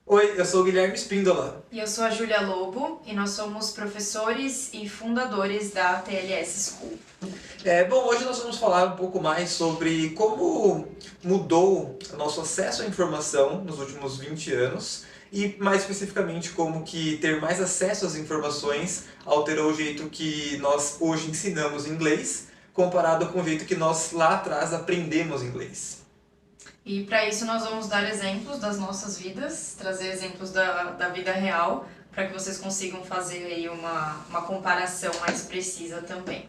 Oi, eu sou o Guilherme Espíndola. E eu sou a Júlia Lobo e nós somos professores e fundadores da TLS School. Bom, hoje nós vamos falar um pouco mais sobre como mudou o nosso acesso à informação nos últimos 20 anos e mais especificamente como que ter mais acesso às informações alterou o jeito que nós hoje ensinamos inglês comparado com o jeito que nós lá atrás aprendemos inglês. E para isso nós vamos dar exemplos das nossas vidas, trazer exemplos da vida real, para que vocês consigam fazer aí uma comparação mais precisa também.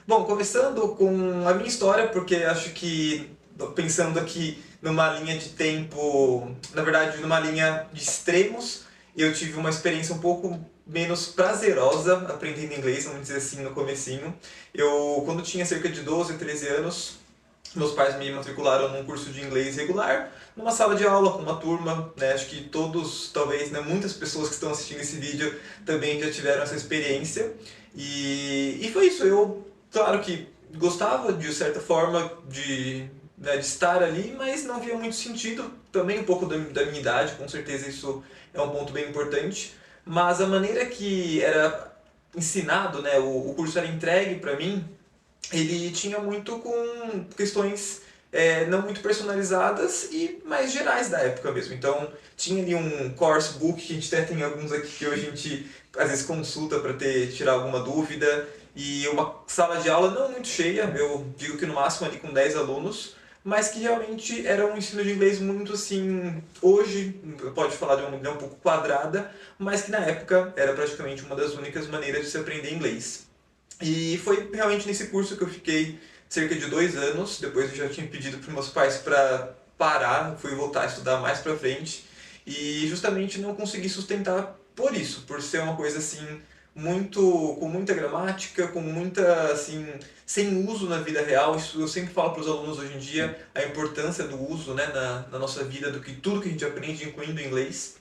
Bom, começando com a minha história, porque acho que pensando aqui numa linha de tempo, na verdade numa linha de extremos, eu tive uma experiência um pouco menos prazerosa aprendendo inglês, vamos dizer assim, no comecinho. Quando tinha cerca de 12, 13 anos, meus pais me matricularam num curso de inglês regular, numa sala de aula com uma turma, né? Acho que todos, talvez, né, muitas pessoas que estão assistindo esse vídeo também já tiveram essa experiência. E foi isso, claro que gostava de certa forma de estar ali, mas não via muito sentido, também um pouco da minha idade, com certeza isso é um ponto bem importante, mas a maneira que era ensinado, né, o curso era entregue para mim, ele tinha muito com questões não muito personalizadas e mais gerais da época mesmo. Então tinha ali um course book, que a gente até tem alguns aqui que hoje a gente às vezes consulta para tirar alguma dúvida, e uma sala de aula não muito cheia, eu digo que no máximo ali com 10 alunos, mas que realmente era um ensino de inglês muito assim, hoje pode falar de uma maneira um pouco quadrada, mas que na época era praticamente uma das únicas maneiras de se aprender inglês. E foi realmente nesse curso que eu fiquei cerca de 2 anos. Depois eu já tinha pedido para meus pais para parar, fui voltar a estudar mais para frente. E justamente não consegui sustentar por isso, por ser uma coisa assim com muita gramática, com muita assim sem uso na vida real. Isso eu sempre falo para os alunos hoje em dia, a importância do uso, né, na nossa vida, do que tudo que a gente aprende, incluindo o inglês.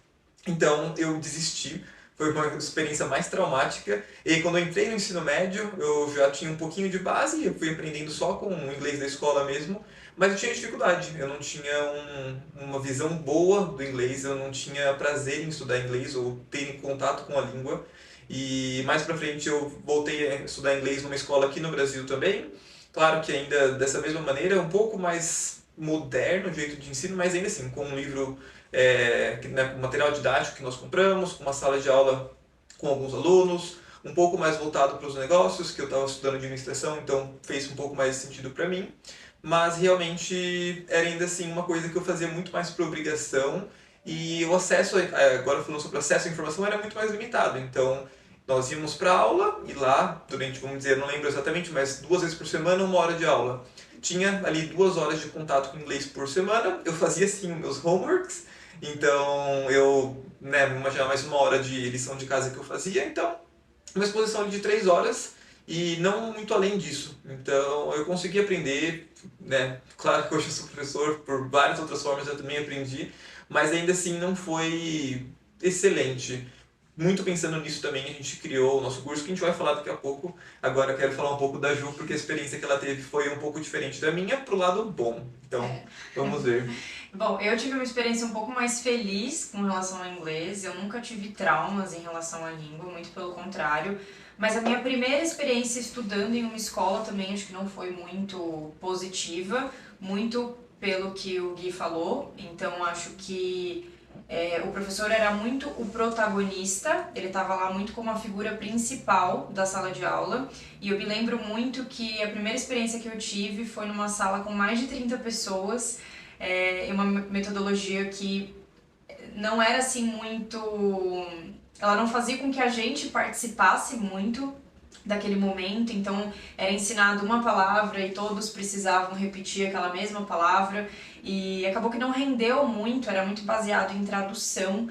Então eu desisti, foi uma experiência mais traumática. E aí, quando eu entrei no ensino médio, eu já tinha um pouquinho de base, eu fui aprendendo só com o inglês da escola mesmo, mas eu tinha dificuldade, eu não tinha uma visão boa do inglês, eu não tinha prazer em estudar inglês ou ter contato com a língua. E mais pra frente eu voltei a estudar inglês numa escola aqui no Brasil também. Claro que ainda dessa mesma maneira, um pouco mais moderno o jeito de ensino, mas ainda assim, com um livro com material didático que nós compramos, com uma sala de aula com alguns alunos, um pouco mais voltado para os negócios, que eu estava estudando administração, então fez um pouco mais sentido para mim, mas realmente era ainda assim uma coisa que eu fazia muito mais por obrigação, e o acesso, agora falando sobre acesso à informação, era muito mais limitado. Então nós íamos para aula e lá, durante, vamos dizer, não lembro exatamente, mas 2 vezes por semana, 1 hora de aula. Tinha ali 2 horas de contato com inglês por semana, eu fazia sim os meus homeworks, então eu imaginava mais 1 hora de lição de casa que eu fazia, então uma exposição de 3 horas e não muito além disso. Então eu consegui aprender, né? Claro que hoje eu sou professor, por várias outras formas eu também aprendi, mas ainda assim não foi excelente. Muito pensando nisso também, a gente criou o nosso curso, que a gente vai falar daqui a pouco. Agora eu quero falar um pouco da Ju, porque a experiência que ela teve foi um pouco diferente da minha, pro lado bom. Então, vamos ver. Bom, eu tive uma experiência um pouco mais feliz com relação ao inglês. Eu nunca tive traumas em relação à língua, muito pelo contrário. Mas a minha primeira experiência estudando em uma escola também acho que não foi muito positiva, muito pelo que o Gui falou. Então acho que o professor era muito o protagonista, ele estava lá muito como a figura principal da sala de aula. E eu me lembro muito que a primeira experiência que eu tive foi numa sala com mais de 30 pessoas, uma metodologia que não era assim muito... Ela não fazia com que a gente participasse muito daquele momento, então era ensinado uma palavra e todos precisavam repetir aquela mesma palavra, e acabou que não rendeu muito, era muito baseado em tradução.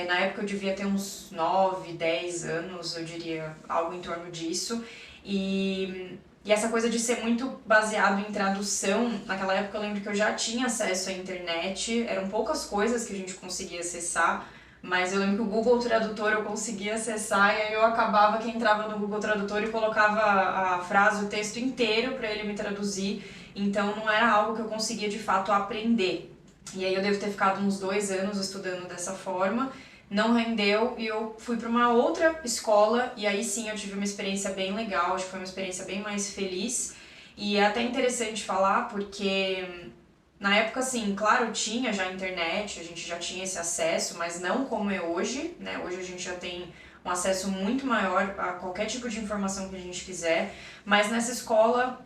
Na época eu devia ter uns 9, 10 anos, eu diria, algo em torno disso, e essa coisa de ser muito baseado em tradução, naquela época eu lembro que eu já tinha acesso à internet, eram poucas coisas que a gente conseguia acessar, mas eu lembro que o Google Tradutor eu conseguia acessar, e aí eu acabava que entrava no Google Tradutor e colocava a frase, o texto inteiro para ele me traduzir, então não era algo que eu conseguia de fato aprender. E aí eu devo ter ficado uns 2 anos estudando dessa forma, não rendeu e eu fui para uma outra escola e aí sim eu tive uma experiência bem legal, acho que foi uma experiência bem mais feliz. E é até interessante falar porque na época, assim, claro, tinha já internet, a gente já tinha esse acesso, mas não como é hoje, né? Hoje a gente já tem um acesso muito maior a qualquer tipo de informação que a gente quiser, mas nessa escola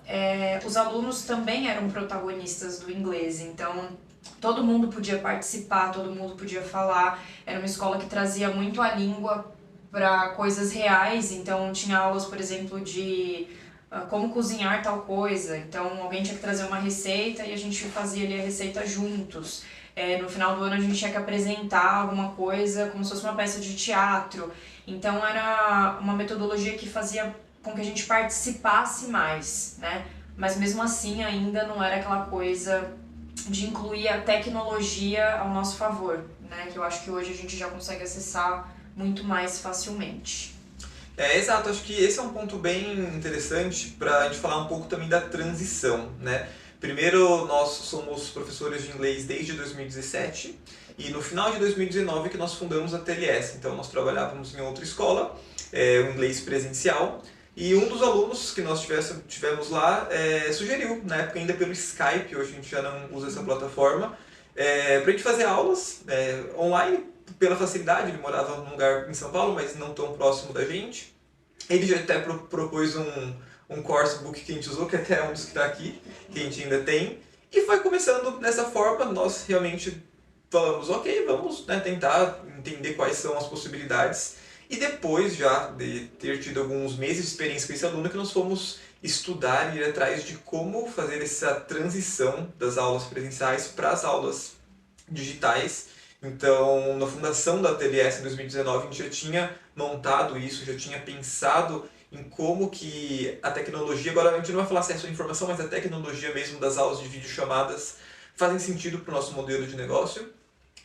os alunos também eram protagonistas do inglês, então todo mundo podia participar, todo mundo podia falar, era uma escola que trazia muito a língua para coisas reais, então tinha aulas, por exemplo, de como cozinhar tal coisa. Então alguém tinha que trazer uma receita e a gente fazia ali a receita juntos. No final do ano a gente tinha que apresentar alguma coisa como se fosse uma peça de teatro. Então era uma metodologia que fazia com que a gente participasse mais, né? Mas mesmo assim ainda não era aquela coisa de incluir a tecnologia ao nosso favor, né? Que eu acho que hoje a gente já consegue acessar muito mais facilmente. Exato, acho que esse é um ponto bem interessante para a gente falar um pouco também da transição, né? Primeiro, nós somos professores de inglês desde 2017 e no final de 2019 que nós fundamos a TLS. Então, nós trabalhávamos em outra escola, o inglês presencial, e um dos alunos que nós tivemos lá sugeriu, na época ainda pelo Skype, hoje a gente já não usa essa plataforma, para a gente fazer aulas online pela facilidade. Ele morava num lugar em São Paulo, mas não tão próximo da gente. Ele já até propôs um coursebook que a gente usou, que até é um dos que está aqui, que a gente ainda tem. E foi começando dessa forma, nós realmente falamos, ok, vamos, né, tentar entender quais são as possibilidades. E depois já de ter tido alguns meses de experiência com esse aluno, que nós fomos estudar e ir atrás de como fazer essa transição das aulas presenciais para as aulas digitais. Então, na fundação da TLS em 2019, a gente já tinha montado isso, já tinha pensado em como que a tecnologia, agora a gente não vai falar acesso à informação, mas a tecnologia mesmo das aulas de videochamadas fazem sentido para o nosso modelo de negócio.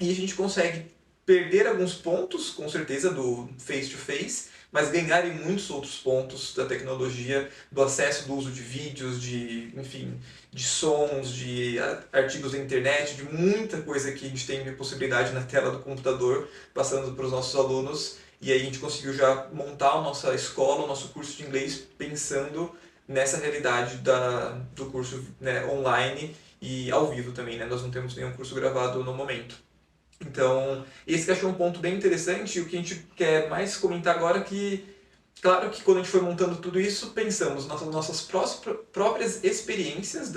E a gente consegue perder alguns pontos, com certeza, do face-to-face, mas ganhar em muitos outros pontos da tecnologia, do acesso, do uso de vídeos, de, enfim, de sons, de artigos da internet, de muita coisa que a gente tem possibilidade na tela do computador, passando para os nossos alunos. E aí a gente conseguiu já montar a nossa escola, o nosso curso de inglês, pensando nessa realidade do curso, né, online e ao vivo também, né? Nós não temos nenhum curso gravado no momento. Então, esse que eu achei um ponto bem interessante, e o que a gente quer mais comentar agora é que, claro que quando a gente foi montando tudo isso, pensamos nas nossas próprias experiências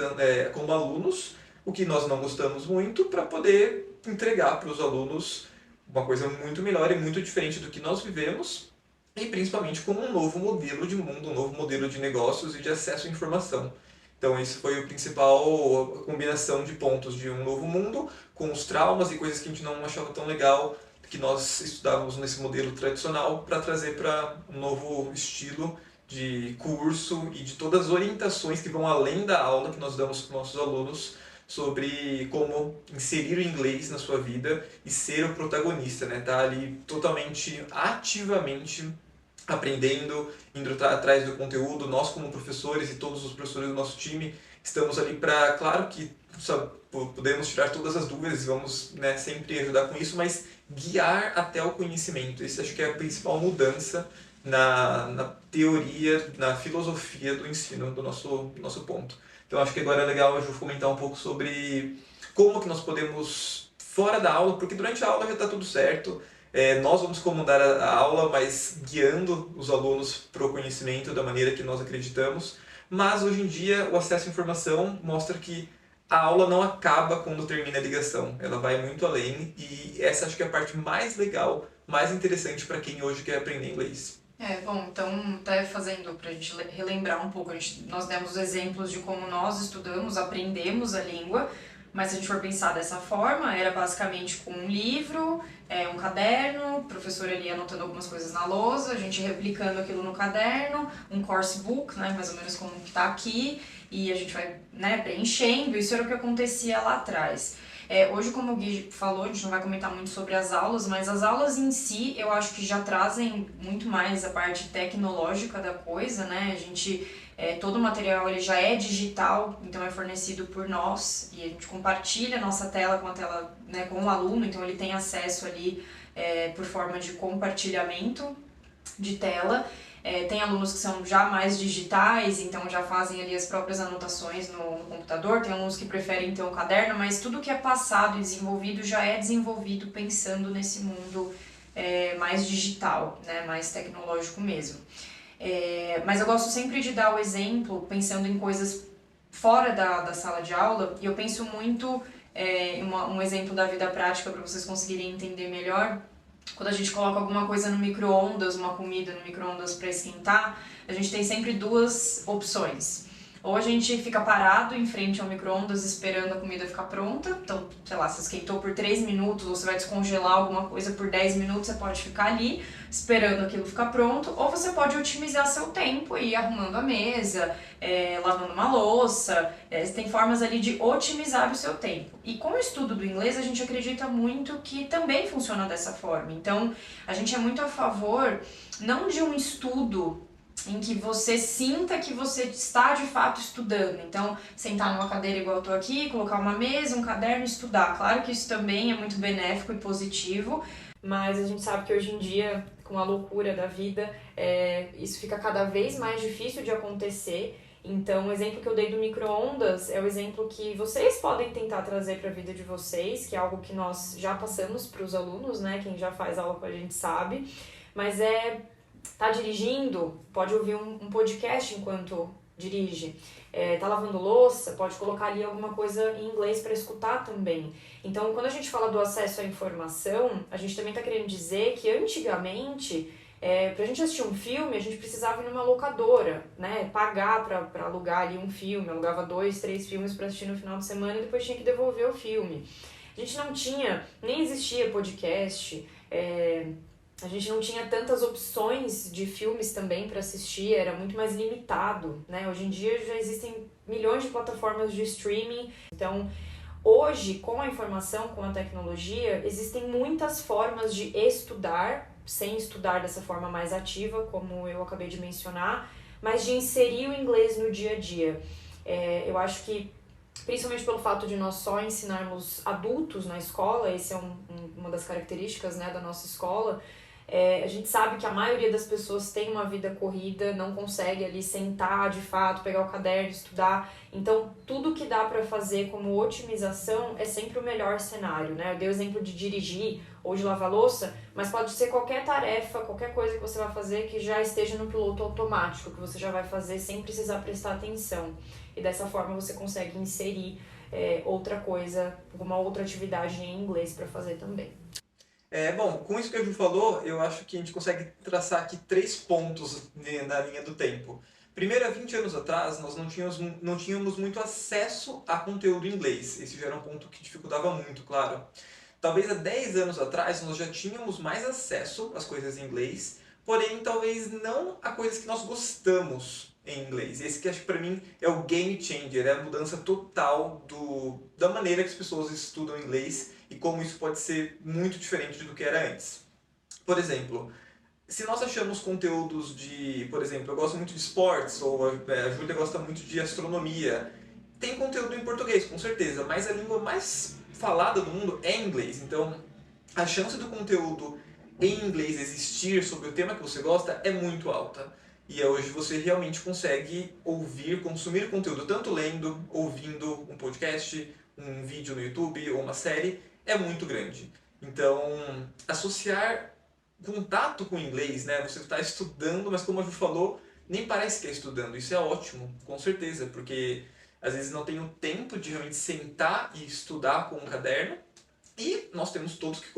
como alunos, o que nós não gostamos muito, para poder entregar para os alunos uma coisa muito melhor e muito diferente do que nós vivemos, e principalmente com um novo modelo de mundo, um novo modelo de negócios e de acesso à informação. Então, esse foi o principal, a combinação de pontos de um novo mundo, com os traumas e coisas que a gente não achava tão legal, que nós estudávamos nesse modelo tradicional, para trazer para um novo estilo de curso e de todas as orientações que vão além da aula que nós damos para os nossos alunos sobre como inserir o inglês na sua vida e ser o protagonista, né? Tá ali totalmente, ativamente aprendendo, indo atrás do conteúdo. Nós como professores e todos os professores do nosso time estamos ali para, claro que podemos tirar todas as dúvidas e vamos, né, sempre ajudar com isso, mas guiar até o conhecimento. Isso acho que é a principal mudança na teoria, na filosofia do ensino do nosso ponto. Então acho que agora é legal eu comentar um pouco sobre como que nós podemos, fora da aula, porque durante a aula já está tudo certo, nós vamos comandar a aula, mas guiando os alunos para o conhecimento da maneira que nós acreditamos. Mas hoje em dia o acesso à informação mostra que a aula não acaba quando termina a ligação, ela vai muito além, e essa acho que é a parte mais legal, mais interessante para quem hoje quer aprender inglês. Bom, então, até fazendo para a gente relembrar um pouco, nós demos exemplos de como nós estudamos, aprendemos a língua, mas se a gente for pensar dessa forma, era basicamente com um livro, um caderno, o professor ali anotando algumas coisas na lousa, a gente replicando aquilo no caderno, um coursebook, né, mais ou menos como que está aqui, e a gente vai, né, preenchendo. Isso era o que acontecia lá atrás. Hoje, como o Gui falou, a gente não vai comentar muito sobre as aulas, mas as aulas em si, eu acho que já trazem muito mais a parte tecnológica da coisa, né? A gente Todo o material ele já é digital, então é fornecido por nós e a gente compartilha a nossa tela com a tela, né, com o aluno, então ele tem acesso ali por forma de compartilhamento de tela. Tem alunos que são já mais digitais, então já fazem ali as próprias anotações no computador, tem alunos que preferem ter um caderno, mas tudo que é passado e desenvolvido já é desenvolvido pensando nesse mundo mais digital, né, mais tecnológico mesmo. Mas eu gosto sempre de dar o exemplo pensando em coisas fora da sala de aula, e eu penso muito em um exemplo da vida prática para vocês conseguirem entender melhor. Quando a gente coloca alguma coisa no micro-ondas, uma comida no micro-ondas para esquentar, a gente tem sempre duas opções. Ou a gente fica parado em frente ao micro-ondas esperando a comida ficar pronta. Então, sei lá, se esquentou por 3 minutos ou você vai descongelar alguma coisa por 10 minutos, você pode ficar ali esperando aquilo ficar pronto. Ou você pode otimizar seu tempo e ir arrumando a mesa, lavando uma louça. Tem formas ali de otimizar o seu tempo. E com o estudo do inglês, a gente acredita muito que também funciona dessa forma. Então, a gente é muito a favor, não de um estudo em que você sinta que você está de fato estudando. Então, sentar numa cadeira igual eu tô aqui, colocar uma mesa, um caderno e estudar. Claro que isso também é muito benéfico e positivo, mas a gente sabe que hoje em dia, com a loucura da vida, isso fica cada vez mais difícil de acontecer. Então, o exemplo que eu dei do micro-ondas é o exemplo que vocês podem tentar trazer para a vida de vocês, que é algo que nós já passamos para os alunos, né? Quem já faz aula com a gente sabe. Mas tá dirigindo, pode ouvir um podcast enquanto dirige. Tá lavando louça, pode colocar ali alguma coisa em inglês para escutar também. Então, quando a gente fala do acesso à informação, a gente também tá querendo dizer que antigamente, pra gente assistir um filme, a gente precisava ir numa locadora, né? Pagar pra alugar ali um filme, alugava 2, 3 filmes para assistir no final de semana e depois tinha que devolver o filme. A gente não tinha, nem existia podcast, a gente não tinha tantas opções de filmes também para assistir, era muito mais limitado, né? Hoje em dia já existem milhões de plataformas de streaming, então hoje, com a informação, com a tecnologia, existem muitas formas de estudar, sem estudar dessa forma mais ativa, como eu acabei de mencionar, mas de inserir o inglês no dia a dia. Eu acho que, principalmente pelo fato de nós só ensinarmos adultos na escola, esse é uma das características, né, da nossa escola. A gente sabe que a maioria das pessoas tem uma vida corrida, não consegue ali sentar de fato, pegar o caderno, estudar. Então, tudo que dá para fazer como otimização é sempre o melhor cenário, né? Eu dei o exemplo de dirigir ou de lavar louça, mas pode ser qualquer tarefa, qualquer coisa que você vai fazer que já esteja no piloto automático, que você já vai fazer sem precisar prestar atenção. E dessa forma você consegue inserir outra coisa, alguma outra atividade em inglês para fazer também. Bom, com isso que a Ju falou, eu acho que a gente consegue traçar aqui 3 pontos na linha do tempo. Primeiro, há 20 anos atrás, nós não tínhamos muito acesso a conteúdo em inglês. Esse já era um ponto que dificultava muito, claro. Talvez há 10 anos atrás, nós já tínhamos mais acesso às coisas em inglês, porém, talvez não a coisas que nós gostamos em inglês. Esse que acho que para mim é o game changer, é a mudança total da maneira que as pessoas estudam inglês e como isso pode ser muito diferente do que era antes. Por exemplo, se nós achamos conteúdos de, por exemplo, eu gosto muito de esportes, ou a Júlia gosta muito de astronomia, tem conteúdo em português, com certeza, mas a língua mais falada do mundo é inglês. Então, a chance do conteúdo em inglês existir sobre o tema que você gosta é muito alta. E hoje você realmente consegue ouvir, consumir conteúdo, tanto lendo, ouvindo um podcast, um vídeo no YouTube ou uma série, é muito grande. Então, associar contato com o inglês, né? Você está estudando, mas como a Ju falou, nem parece que é estudando. Isso é ótimo, com certeza, porque às vezes não tem o tempo de realmente sentar e estudar com um caderno. E nós temos todos que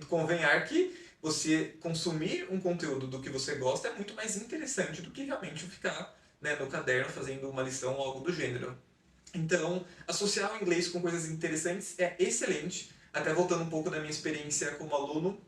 convenhar que você consumir um conteúdo do que você gosta é muito mais interessante do que realmente ficar, né, no caderno fazendo uma lição ou algo do gênero. Então, associar o inglês com coisas interessantes é excelente. Até voltando um pouco da minha experiência como aluno,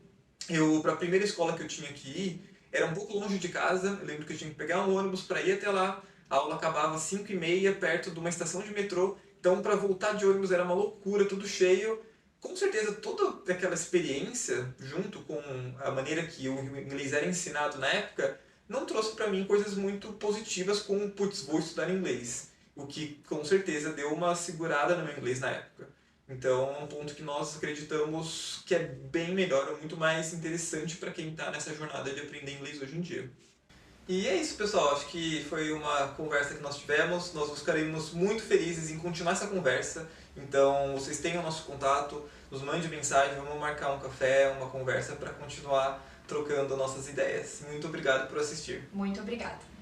para a primeira escola que eu tinha que ir, era um pouco longe de casa. Eu lembro que eu tinha que pegar um ônibus para ir até lá. A aula acabava às 5h30, perto de uma estação de metrô. Então, para voltar de ônibus era uma loucura, tudo cheio. Com certeza, toda aquela experiência, junto com a maneira que o inglês era ensinado na época, não trouxe para mim coisas muito positivas como, putz, vou estudar inglês. O que com certeza deu uma segurada no meu inglês na época. Então é um ponto que nós acreditamos que é bem melhor, é muito mais interessante para quem está nessa jornada de aprender inglês hoje em dia. E é isso, pessoal. Acho que foi uma conversa que nós tivemos. Nós ficaremos muito felizes em continuar essa conversa. Então, vocês tenham nosso contato, nos mande mensagem, vamos marcar um café, uma conversa para continuar trocando nossas ideias. Muito obrigado por assistir. Muito obrigada.